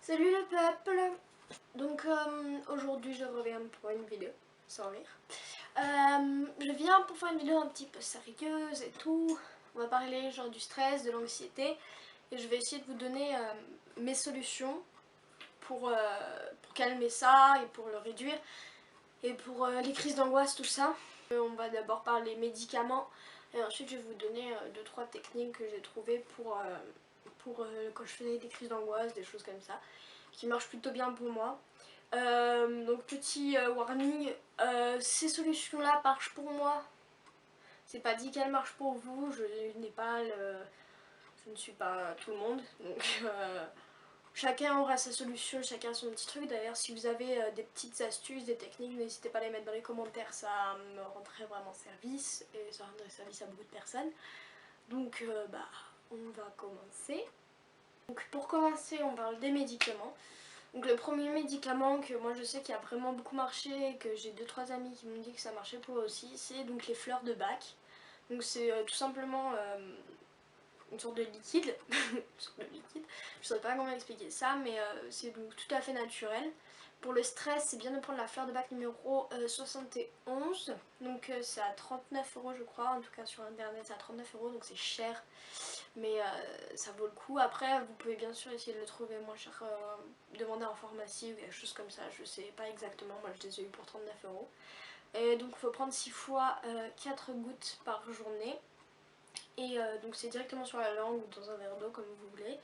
Salut le peuple. Donc aujourd'hui je reviens pour une vidéo, sans rire. Je viens pour faire une vidéo un petit peu sérieuse et tout. On va parler genre du stress, de l'anxiété. Et je vais essayer de vous donner mes solutions pour calmer ça et pour le réduire. Et pour les crises d'angoisse, tout ça. On va d'abord parler médicaments. Et ensuite je vais vous donner 2-3 techniques que j'ai trouvées pour quand je faisais des crises d'angoisse, des choses comme ça, qui marchent plutôt bien pour moi. Donc petit warning, ces solutions là marchent pour moi. C'est pas dit qu'elles marchent pour vous, je ne suis pas tout le monde. Donc chacun aura sa solution, chacun son petit truc. D'ailleurs si vous avez des petites astuces, des techniques, n'hésitez pas à les mettre dans les commentaires, ça me rendrait vraiment service. Et ça rendrait service à beaucoup de personnes. Donc on va commencer. Donc pour commencer on parle des médicaments. Donc le premier médicament que moi je sais qui a vraiment beaucoup marché et que j'ai 2-3 amis qui m'ont dit que ça marchait pour eux aussi, c'est donc les fleurs de Bach. Donc c'est tout simplement une sorte de liquide. Une sorte de liquide. Je ne saurais pas comment expliquer ça, mais c'est donc tout à fait naturel. Pour le stress, c'est bien de prendre la fleur de Bach numéro 71. Donc c'est à 39 € je crois, en tout cas sur internet c'est à 39 €, donc c'est cher. Mais ça vaut le coup. Après vous pouvez bien sûr essayer de le trouver moins cher, demander en pharmacie ou quelque chose comme ça, je sais pas exactement, moi je les ai eu pour 39 €. Et donc il faut prendre 6 fois 4 gouttes par journée. Et donc c'est directement sur la langue ou dans un verre d'eau comme vous voulez.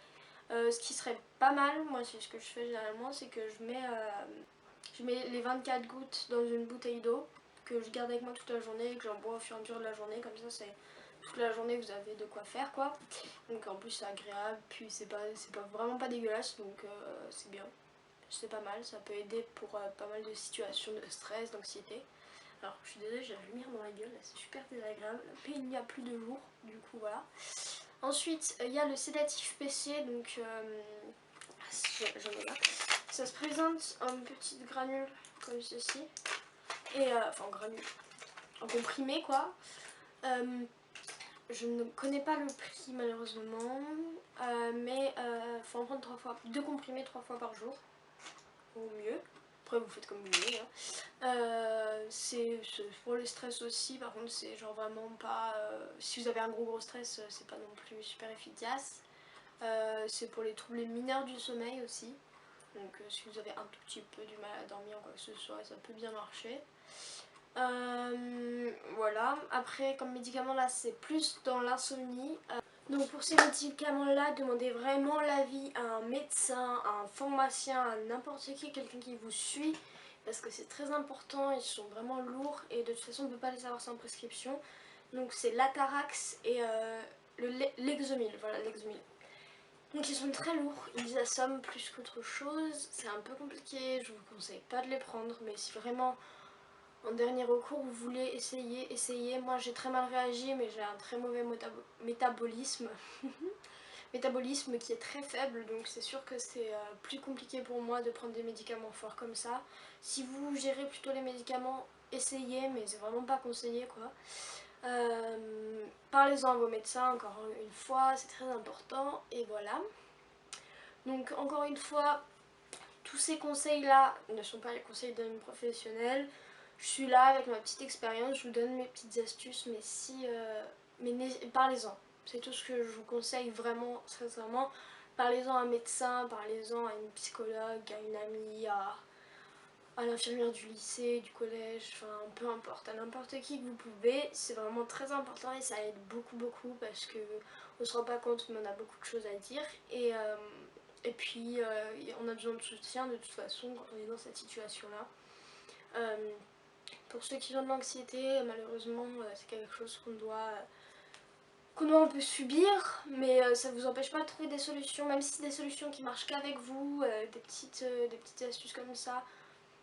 Ce qui serait pas mal, moi c'est ce que je fais généralement, c'est que je mets les 24 gouttes dans une bouteille d'eau que je garde avec moi toute la journée et que j'en bois au fur et à mesure de la journée, comme ça c'est toute la journée vous avez de quoi faire quoi. Donc en plus c'est agréable, puis c'est pas vraiment pas dégueulasse, donc c'est bien, c'est pas mal, ça peut aider pour pas mal de situations de stress, d'anxiété. Alors je suis désolée, j'ai la lumière dans la gueule, c'est super désagréable, mais il n'y a plus de jour, du coup voilà. Ensuite il y a le sédatif PC, donc j'en ai là. Ça se présente en petite granule comme ceci, et enfin en granule, en comprimé quoi. Je ne connais pas le prix malheureusement, mais faut en prendre 2 comprimés 3 fois par jour, au mieux. Après vous faites comme vous voulez. C'est pour le stress aussi, par contre c'est genre vraiment pas... si vous avez un gros stress, c'est pas non plus super efficace. C'est pour les troubles mineurs du sommeil aussi. Donc si vous avez un tout petit peu du mal à dormir ou quoi que ce soit, ça peut bien marcher. Voilà, après comme médicament là c'est plus dans l'insomnie. Donc pour ces médicaments là, demandez vraiment l'avis à un médecin, à un pharmacien, à n'importe qui, quelqu'un qui vous suit. Parce que c'est très important, ils sont vraiment lourds et de toute façon on ne peut pas les avoir sans prescription. Donc c'est l'Atarax et l'Exomil, voilà l'Exomil. Donc ils sont très lourds, ils assomment plus qu'autre chose, c'est un peu compliqué, je vous conseille pas de les prendre, mais si vraiment en dernier recours vous voulez essayer, essayez. Moi j'ai très mal réagi, mais j'ai un très mauvais métabolisme. Métabolisme qui est très faible, donc c'est sûr que c'est plus compliqué pour moi de prendre des médicaments forts comme ça. Si vous gérez plutôt les médicaments, essayez, mais c'est vraiment pas conseillé quoi. Parlez-en à vos médecins encore une fois, c'est très important, et voilà. Donc encore une fois, tous ces conseils là ne sont pas les conseils d'un professionnel. Je suis là avec ma petite expérience, je vous donne mes petites astuces, mais parlez-en. C'est tout ce que je vous conseille vraiment, sincèrement. Parlez-en à un médecin, parlez-en à une psychologue, à une amie, à l'infirmière du lycée, du collège, enfin peu importe, à n'importe qui que vous pouvez. C'est vraiment très important et ça aide beaucoup parce que on se rend pas compte mais on a beaucoup de choses à dire. Et puis on a besoin de soutien de toute façon quand on est dans cette situation là. Pour ceux qui ont de l'anxiété, malheureusement c'est quelque chose qu'on doit un peu subir, mais ça vous empêche pas de trouver des solutions, même si c'est des solutions qui marchent qu'avec vous, des petites astuces comme ça.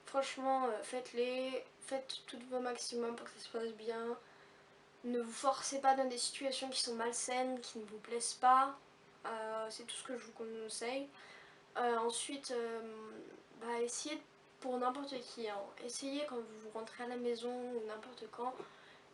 Franchement, faites-les, faites tout vos maximum pour que ça se passe bien. Ne vous forcez pas dans des situations qui sont malsaines, qui ne vous plaisent pas. C'est tout ce que je vous conseille. Ensuite, essayez pour n'importe qui. Hein. Essayez quand vous rentrez à la maison ou n'importe quand.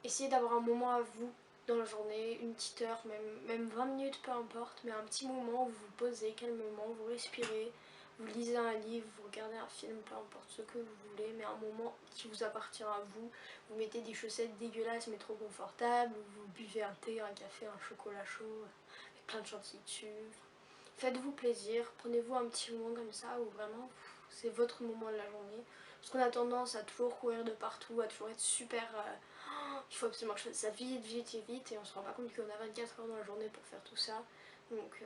Essayez d'avoir un moment à vous dans la journée, une petite heure, même 20 minutes, peu importe. Mais un petit moment où vous vous posez calmement, vous respirez. vous lisez un livre, vous regardez un film, peu importe ce que vous voulez, mais un moment qui vous appartient à vous. Vous mettez des chaussettes dégueulasses mais trop confortables, vous buvez un thé, un café, un chocolat chaud, avec plein de chantilly dessus. Faites-vous plaisir, prenez-vous un petit moment comme ça où vraiment c'est votre moment de la journée. Parce qu'on a tendance à toujours courir de partout, à toujours être super... il faut absolument que je fasse ça vite, vite et vite, et on se rend pas compte qu'on a 24 heures dans la journée pour faire tout ça. Donc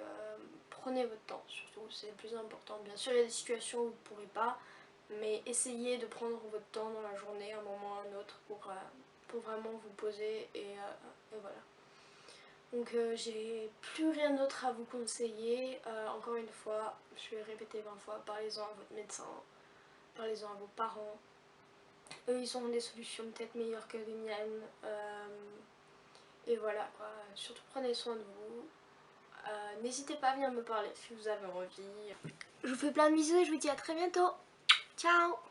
prenez votre temps, surtout, c'est le plus important. Bien sûr, il y a des situations où vous ne pourrez pas, mais essayez de prendre votre temps dans la journée, un moment ou un autre, pour vraiment vous poser, et voilà. Donc j'ai plus rien d'autre à vous conseiller. Encore une fois, je vais répéter 20 fois, parlez-en à votre médecin, parlez-en à vos parents. Eux, ils ont des solutions peut-être meilleures que les miennes. Et voilà, quoi. Surtout prenez soin de vous. N'hésitez pas à venir me parler si vous avez envie. Je vous fais plein de bisous et je vous dis à très bientôt. Ciao!